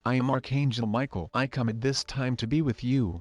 I am Archangel Michael. I come at this time to be with you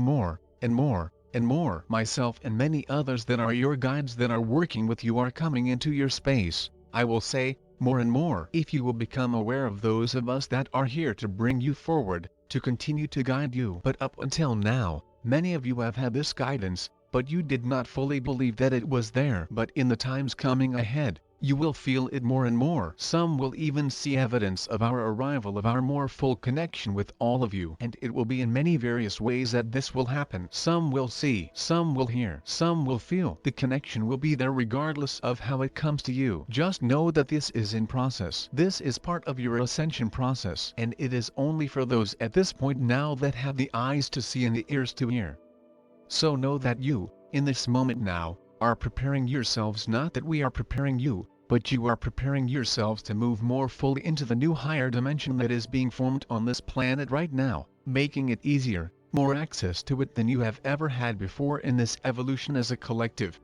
more, and more, and more. Myself and many others that are your guides that are working with you are coming into your space. I will say, more and more. If you will become aware of those of us that are here to bring you forward, to continue to guide you. But up until now, many of you have had this guidance, but you did not fully believe that it was there. But in the times coming ahead, you will feel it more and more. Some will even see evidence of our arrival, of our more full connection with all of you. And it will be in many various ways that this will happen. Some will see, some will hear, some will feel. The connection will be there regardless of how it comes to you. Just know that this is in process. This is part of your ascension process. And it is only for those at this point now that have the eyes to see and the ears to hear. So know that you, in this moment now, are preparing yourselves. Not that we are preparing you, but you are preparing yourselves to move more fully into the new higher dimension that is being formed on this planet right now, making it easier, more access to it than you have ever had before in this evolution as a collective.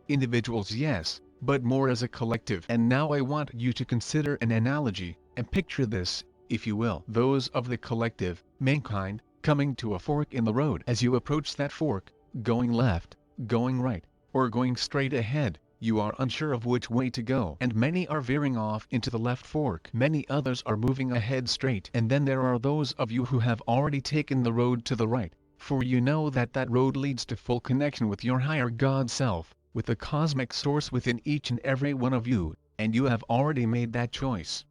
Individuals, yes, but more as a collective. And now I want you to consider an analogy, and picture this, if you will. Those of the collective, mankind, coming to a fork in the road. As you approach that fork, going left, going right, or going straight ahead, you are unsure of which way to go. And many are veering off into the left fork. Many others are moving ahead straight. And then there are those of you who have already taken the road to the right, for you know that that road leads to full connection with your higher God self, with the cosmic source within each and every one of you, and you have already made that choice.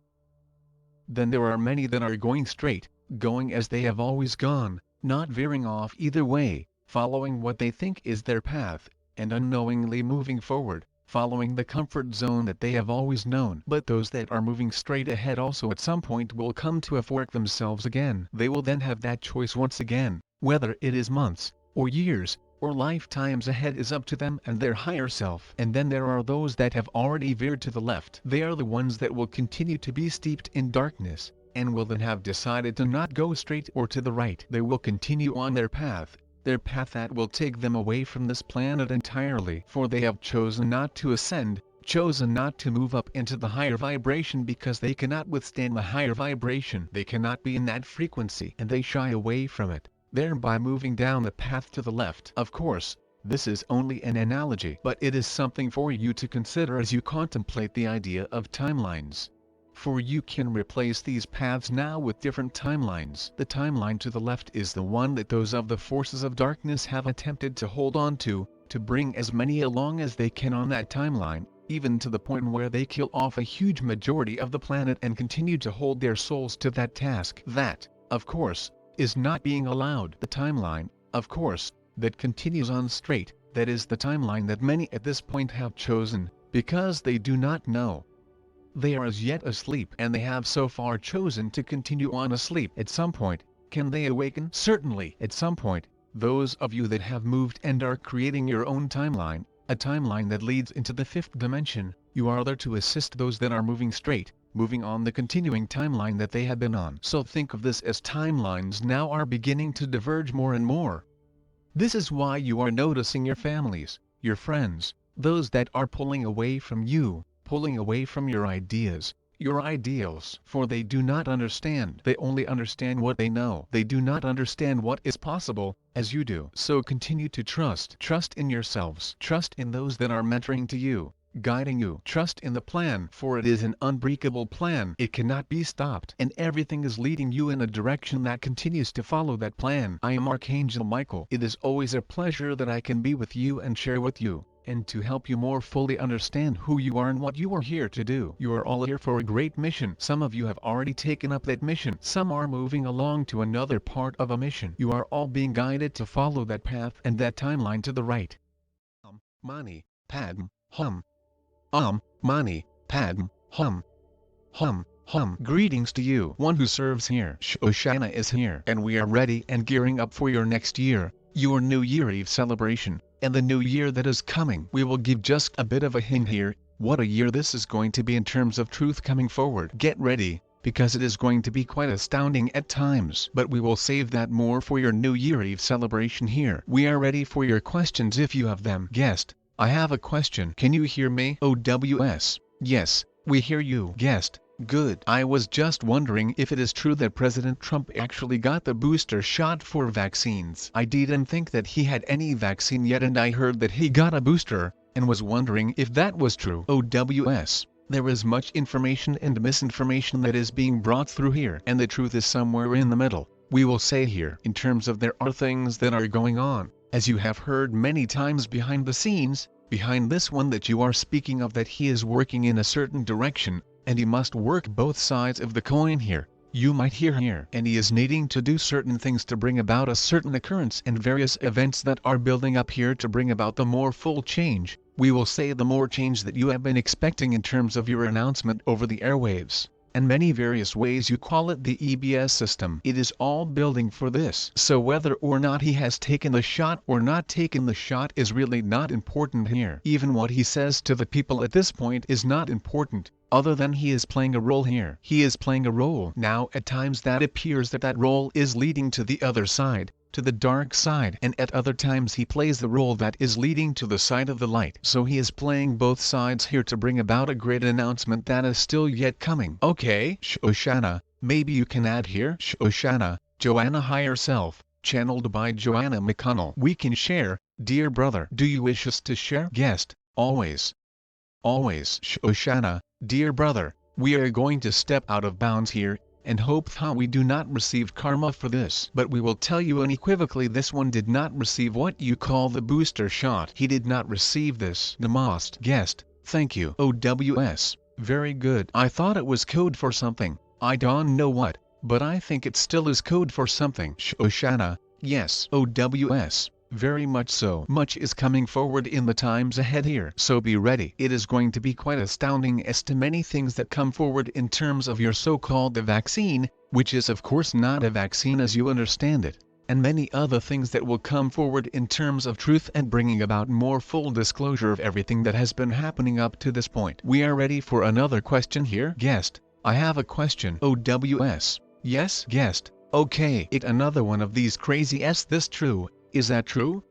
Then there are many that are going straight, going as they have always gone, not veering off either way, following what they think is their path, and unknowingly moving forward, following the comfort zone that they have always known. But those that are moving straight ahead also at some point will come to a fork themselves again. They will then have that choice once again. Whether it is months, or years, or lifetimes ahead is up to them and their higher self. And then there are those that have already veered to the left. They are the ones that will continue to be steeped in darkness, and will then have decided to not go straight or to the right. They will continue on their path that will take them away from this planet entirely. For they have chosen not to ascend, chosen not to move up into the higher vibration, because they cannot withstand the higher vibration. They cannot be in that frequency, and they shy away from it, thereby moving down the path to the left. Of course, this is only an analogy, but it is something for you to consider as you contemplate the idea of timelines. For you can replace these paths now with different timelines. The timeline to the left is the one that those of the forces of darkness have attempted to hold on to bring as many along as they can on that timeline, even to the point where they kill off a huge majority of the planet and continue to hold their souls to that task. That, of course, is not being allowed. The timeline, of course, that continues on straight, that is the timeline that many at this point have chosen, because they do not know. They are as yet asleep, and they have so far chosen to continue on asleep. At some point, can they awaken? Certainly. At some point, those of you that have moved and are creating your own timeline, a timeline that leads into the fifth dimension, you are there to assist those that are moving straight, moving on the continuing timeline that they have been on. So think of this as timelines now are beginning to diverge more and more. This is why you are noticing your families, your friends, those that are pulling away from you, pulling away from your ideas, your ideals. For they do not understand. They only understand what they know. They do not understand what is possible, as you do. So continue to trust. Trust in yourselves. Trust in those that are mentoring to you, guiding you. Trust in the plan, for it is an unbreakable plan. It cannot be stopped, and everything is leading you in a direction that continues to follow that plan. I am Archangel Michael. It is always a pleasure that I can be with you and share with you, and to help you more fully understand who you are and what you are here to do. You are all here for a great mission. Some of you have already taken up that mission. Some are moving along to another part of a mission. You are all being guided to follow that path and that timeline to the right. Mani, Padme, Hum. Mani, Padme, Hum. Hum. Greetings to you. One who serves here. Shoshana is here. And we are ready and gearing up for your next year, your New Year Eve celebration, and the new year that is coming. We will give just a bit of a hint here, what a year this is going to be in terms of truth coming forward. Get ready, because it is going to be quite astounding at times. But we will save that more for your New Year Eve celebration here. We are ready for your questions if you have them. Guest, I have a question. Can you hear me? OWS. Yes, we hear you. Guest, Good. I was just wondering if it is true that President Trump actually got the booster shot for vaccines. I didn't think that he had any vaccine yet, and I heard that he got a booster, and was wondering if that was true. OWS. There is much information and misinformation that is being brought through here, and the truth is somewhere in the middle. We will say here, in terms of there are things that are going on, as you have heard many times behind the scenes, behind this one that you are speaking of, that he is working in a certain direction, and he must work both sides of the coin here. You might hear here, and he is needing to do certain things to bring about a certain occurrence and various events that are building up here to bring about the more full change. We will say the more change that you have been expecting in terms of your announcement over the airwaves, and many various ways you call it the EBS system. It is all building for this. So whether or not he has taken the shot or not taken the shot is really not important here. Even what he says to the people at this point is not important, other than he is playing a role here. He is playing a role. Now at times that appears that that role is leading to the other side, to the dark side, and at other times he plays the role that is leading to the side of the light. So he is playing both sides here to bring about a great announcement that is still yet coming. Okay, Shoshana, maybe you can add here. Shoshana, Joanna Higher Self, channeled by Joanna McConnell. We can share, dear brother. Do you wish us to share? Guest, always. Always. Shoshana, dear brother, we are going to step out of bounds here, and hope that we do not receive karma for this. But we will tell you unequivocally, this one did not receive what you call the booster shot. He did not receive this. Namaste. Guest, thank you. OWS, very good. I thought it was code for something. I don't know what, but I think it still is code for something. Shoshana, yes. OWS, very much so. Much is coming forward in the times ahead here, so be ready. It is going to be quite astounding as to many things that come forward in terms of your so-called vaccine, which is of course not a vaccine as you understand it, and many other things that will come forward in terms of truth and bringing about more full disclosure of everything that has been happening up to this point. We are ready for another question here. Guest, I have a question. OWS, yes. Guest, okay. Another one of these crazy this true? Is that true?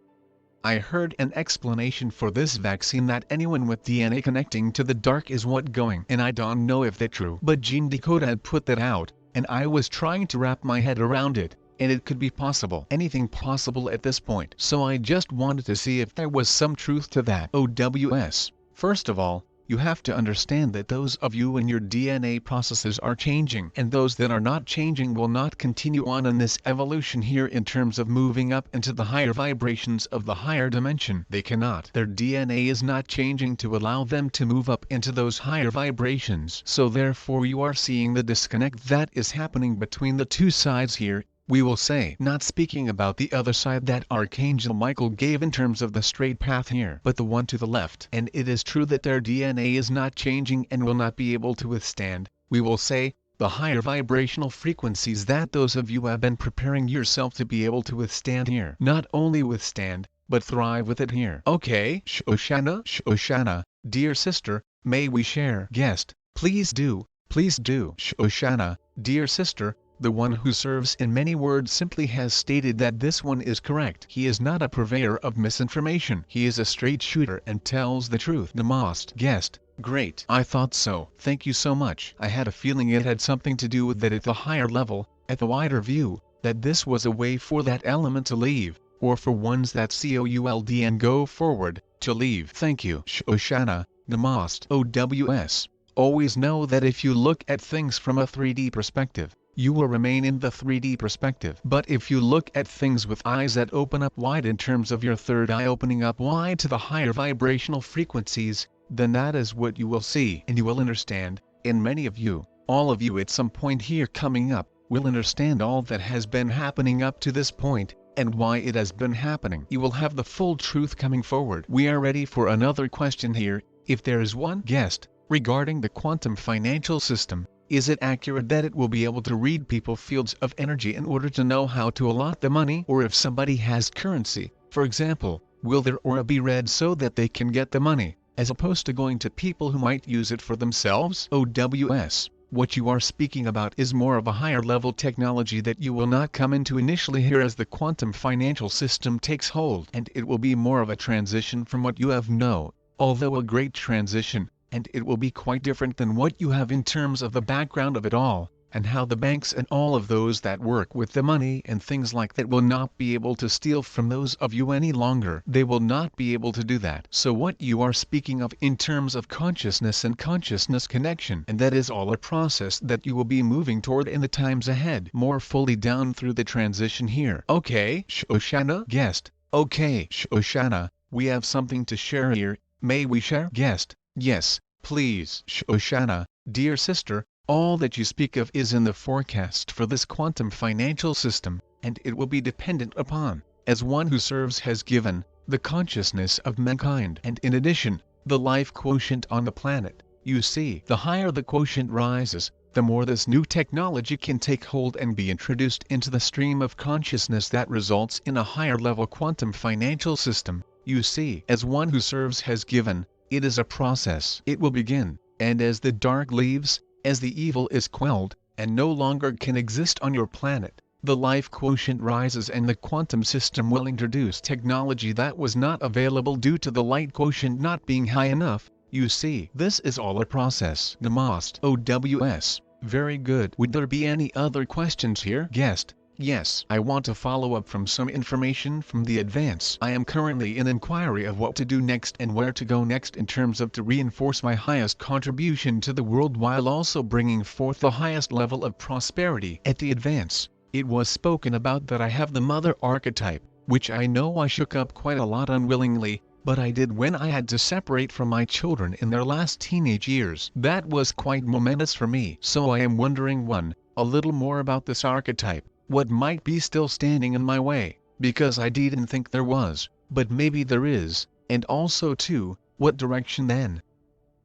I heard an explanation for this vaccine that anyone with DNA connecting to the dark is what going, and I don't know if that's true. But Gene Decode had put that out, and I was trying to wrap my head around it, and it could be possible. Anything possible at this point. So I just wanted to see if there was some truth to that. OWS, first of all, you have to understand that those of you and your DNA processes are changing, and those that are not changing will not continue on in this evolution here in terms of moving up into the higher vibrations of the higher dimension. They cannot. Their DNA is not changing to allow them to move up into those higher vibrations. So therefore you are seeing the disconnect that is happening between the two sides here. We will say, not speaking about the other side that Archangel Michael gave in terms of the straight path here, but the one to the left. And it is true that their DNA is not changing and will not be able to withstand, we will say, the higher vibrational frequencies that those of you have been preparing yourself to be able to withstand here. Not only withstand, but thrive with it here. Okay, Shoshana, dear sister, may we share? Guest, please do. Shoshana, dear sister, the one who serves in many words simply has stated that this one is correct. He is not a purveyor of misinformation. He is a straight shooter and tells the truth. Namaste. Guest, great. I thought so. Thank you so much. I had a feeling it had something to do with that at the higher level, at the wider view, that this was a way for that element to leave, or for ones that could and go forward, to leave. Thank you. Shoshana, Namaste. OWS, always know that if you look at things from a 3D perspective, you will remain in the 3D perspective. But if you look at things with eyes that open up wide in terms of your third eye opening up wide to the higher vibrational frequencies, then that is what you will see and you will understand. And many of you, all of you at some point here coming up, will understand all that has been happening up to this point, and why it has been happening. You will have the full truth coming forward. We are ready for another question here, if there is one. Guest, regarding the quantum financial system, is it accurate that it will be able to read people's fields of energy in order to know how to allot the money? Or if somebody has currency, for example, will their aura be read so that they can get the money, as opposed to going to people who might use it for themselves? OWS, what you are speaking about is more of a higher level technology that you will not come into initially here as the quantum financial system takes hold. And it will be more of a transition from what you have known, although a great transition, and it will be quite different than what you have in terms of the background of it all, and how the banks and all of those that work with the money and things like that will not be able to steal from those of you any longer. They will not be able to do that. So what you are speaking of in terms of consciousness and consciousness connection, and that is all a process that you will be moving toward in the times ahead, more fully down through the transition here. Okay, Shoshana? Guest. Okay, Shoshana, we have something to share here. May we share? Guest. Yes, please. Shoshana, dear sister, all that you speak of is in the forecast for this quantum financial system, and it will be dependent upon, as one who serves has given, the consciousness of mankind, and in addition, the life quotient on the planet. You see, the higher the quotient rises, the more this new technology can take hold and be introduced into the stream of consciousness that results in a higher level quantum financial system. You see, as one who serves has given, it is a process. It will begin, and as the dark leaves, as the evil is quelled, and no longer can exist on your planet, the life quotient rises and the quantum system will introduce technology that was not available due to the light quotient not being high enough. You see, this is all a process. Namaste. OWS. Very good. Would there be any other questions here? Guest. Yes, I want to follow up from some information from the advance. I am currently in inquiry of what to do next and where to go next in terms of to reinforce my highest contribution to the world while also bringing forth the highest level of prosperity. At the advance, it was spoken about that I have the mother archetype, which I know I shook up quite a lot unwillingly, but I did when I had to separate from my children in their last teenage years. That was quite momentous for me. So I am wondering a little more about this archetype. What might be still standing in my way, because I didn't think there was, but maybe there is, and also too, what direction then?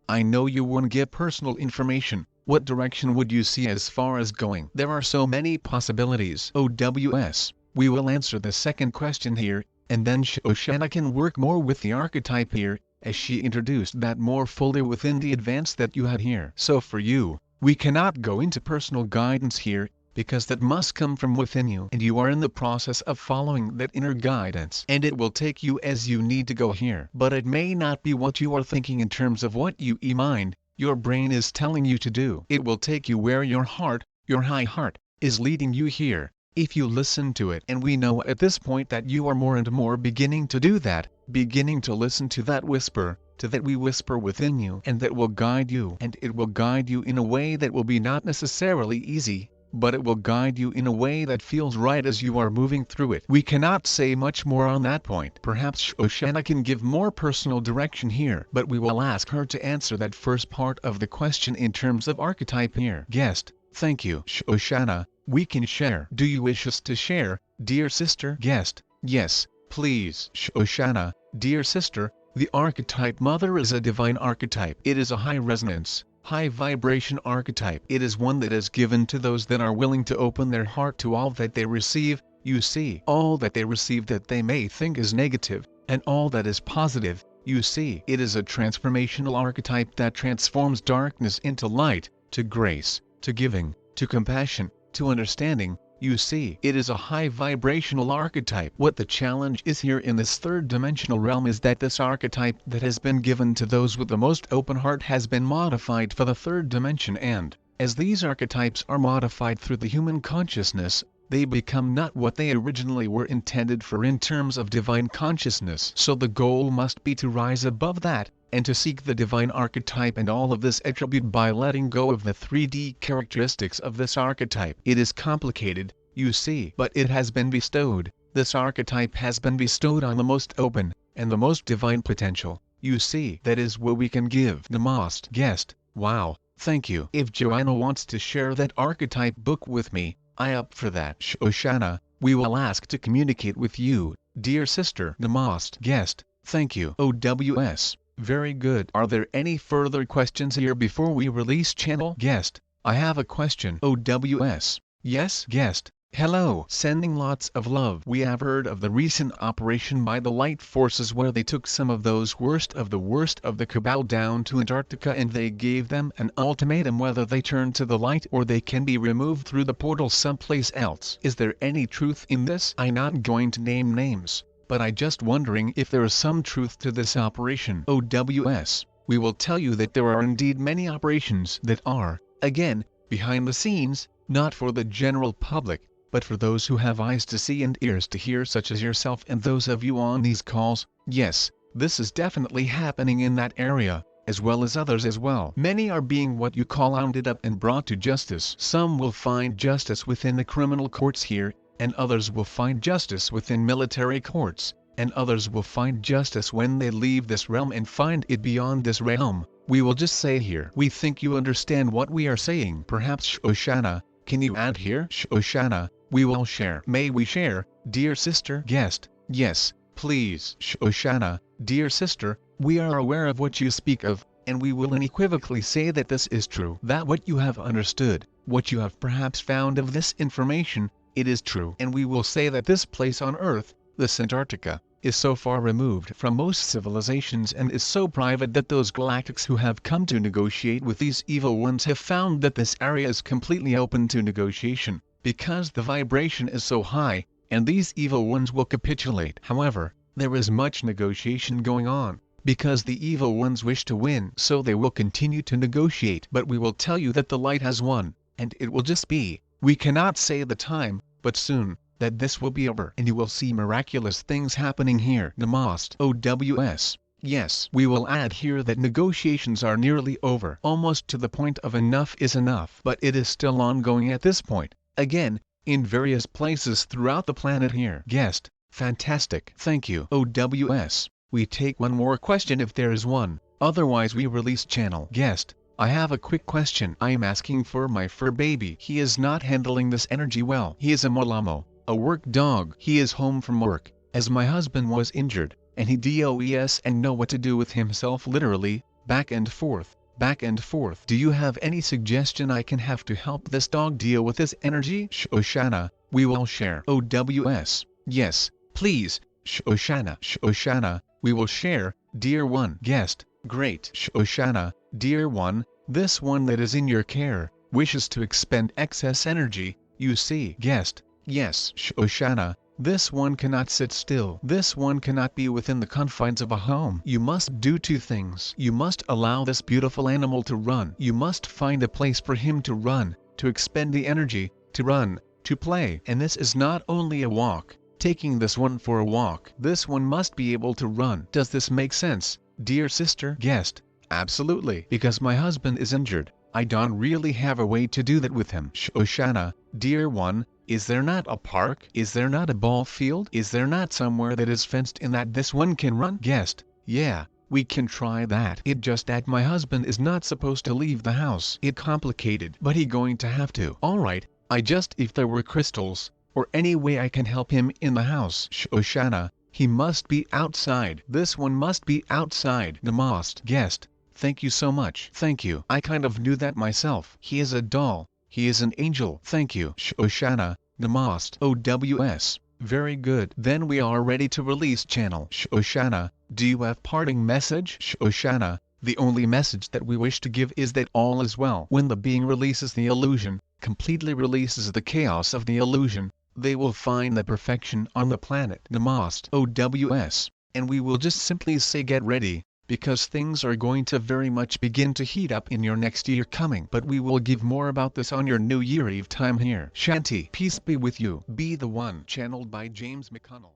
I know you won't give personal information, what direction would you see as far as going? There are so many possibilities. OWS, we will answer the second question here, and then Shoshana can work more with the archetype here, as she introduced that more fully within the advance that you had here. So for you, we cannot go into personal guidance here, because that must come from within you and you are in the process of following that inner guidance and it will take you as you need to go here. But it may not be what you are thinking in terms of what you mind, your brain is telling you to do. It will take you where your heart, your high heart, is leading you here, if you listen to it. And we know at this point that you are more and more beginning to do that, beginning to listen to that whisper, to that we whisper within you, and that will guide you. And it will guide you in a way that will be not necessarily easy, but it will guide you in a way that feels right as you are moving through it. We cannot say much more on that point. Perhaps Shoshana can give more personal direction here, but we will ask her to answer that first part of the question in terms of archetype here. Guest, thank you. Shoshana, we can share. Do you wish us to share, dear sister? Guest, yes, please. Shoshana, dear sister, the archetype mother is a divine archetype. It is a high resonance, high vibration archetype. It is one that is given to those that are willing to open their heart to all that they receive. You see, all that they receive that they may think is negative, and all that is positive. You see, it is a transformational archetype that transforms darkness into light, to grace, to giving, to compassion, to understanding. You see, it is a high vibrational archetype. What the challenge is here in this third dimensional realm is that this archetype that has been given to those with the most open heart has been modified for the third dimension, and, as these archetypes are modified through the human consciousness, they become not what they originally were intended for in terms of divine consciousness. So the goal must be to rise above that, and to seek the divine archetype and all of this attribute by letting go of the 3D characteristics of this archetype. It is complicated, you see, but it has been bestowed. This archetype has been bestowed on the most open, and the most divine potential. You see, that is what we can give. Namaste. Guest, wow, thank you. If Joanna wants to share that archetype book with me, I up for that. Shoshana, we will ask to communicate with you, dear sister. Namaste. Guest, thank you. OWS. Very good. Are there any further questions here before we release channel? Guest, I have a question. OWS. Yes? Guest, hello. Sending lots of love. We have heard of the recent operation by the light forces where they took some of those worst of the cabal down to Antarctica and they gave them an ultimatum whether they turn to the light or they can be removed through the portal someplace else. Is there any truth in this? I'm not going to name names, but I just wondering if there is some truth to this operation. OWS. we will tell you that there are indeed many operations that are, again, behind the scenes, not for the general public, but for those who have eyes to see and ears to hear, such as yourself and those of you on these calls. Yes, this is definitely happening in that area, as well as others as well. Many are being what you call rounded up and brought to justice. Some will find justice within the criminal courts here, and others will find justice within military courts, and others will find justice when they leave this realm and find it beyond this realm. We will just say here, we think you understand what we are saying. Perhaps Shoshana, can you add here? Shoshana, we will share. May we share, dear sister guest? Yes, please. Shoshana, dear sister, we are aware of what you speak of, and we will unequivocally say that this is true. That what you have understood, what you have perhaps found of this information, it is true. And we will say that this place on Earth, this Antarctica, is so far removed from most civilizations and is so private that those galactics who have come to negotiate with these evil ones have found that this area is completely open to negotiation, because the vibration is so high, and these evil ones will capitulate. However, there is much negotiation going on, because the evil ones wish to win, so they will continue to negotiate. But we will tell you that the light has won, and it will just be, we cannot say the time, but soon, that this will be over and you will see miraculous things happening here. Namaste. OWS. Yes, we will add here that negotiations are nearly over, almost to the point of enough is enough, but it is still ongoing at this point, again, in various places throughout the planet here. Guest, fantastic. Thank you. OWS. We take one more question if there is one, otherwise we release channel. Guest, I have a quick question. I am asking for my fur baby. He is not handling this energy well. He is a Malamo, a work dog. He is home from work, as my husband was injured, and he does and know what to do with himself, literally, back and forth, back and forth. Do you have any suggestion I can have to help this dog deal with this energy? Shoshana, we will share. OWS. Yes, please. Shoshana. Shoshana, we will share, dear one. Guest, great. Shoshana, dear one, this one that is in your care, wishes to expend excess energy, you see. Guest, yes. Shoshana, this one cannot sit still. This one cannot be within the confines of a home. You must do two things. You must allow this beautiful animal to run. You must find a place for him to run, to expend the energy, to run, to play. And this is not only a walk, taking this one for a walk. This one must be able to run. Does this make sense, dear sister? Guest, absolutely. Because my husband is injured, I don't really have a way to do that with him. Shoshana, dear one, is there not a park? Is there not a ball field? Is there not somewhere that is fenced in that this one can run? Guest, yeah, we can try that. It just that my husband is not supposed to leave the house. It complicated, but he going to have to. Alright, if there were crystals, or any way I can help him in the house. Shoshana, he must be outside. This one must be outside. Namaste. Guest, thank you so much. Thank you. I kind of knew that myself. He is a doll. He is an angel. Thank you. Shoshana, Namaste. OWS. Very good. Then we are ready to release channel. Shoshana, do you have parting message? Shoshana, the only message that we wish to give is that all is well. When the being releases the illusion, completely releases the chaos of the illusion, they will find the perfection on the planet. Namaste. OWS. And we will just simply say get ready, because things are going to very much begin to heat up in your next year coming. But we will give more about this on your New Year Eve time here. Shanti. Peace be with you. Be the one. Channeled by James McConnell.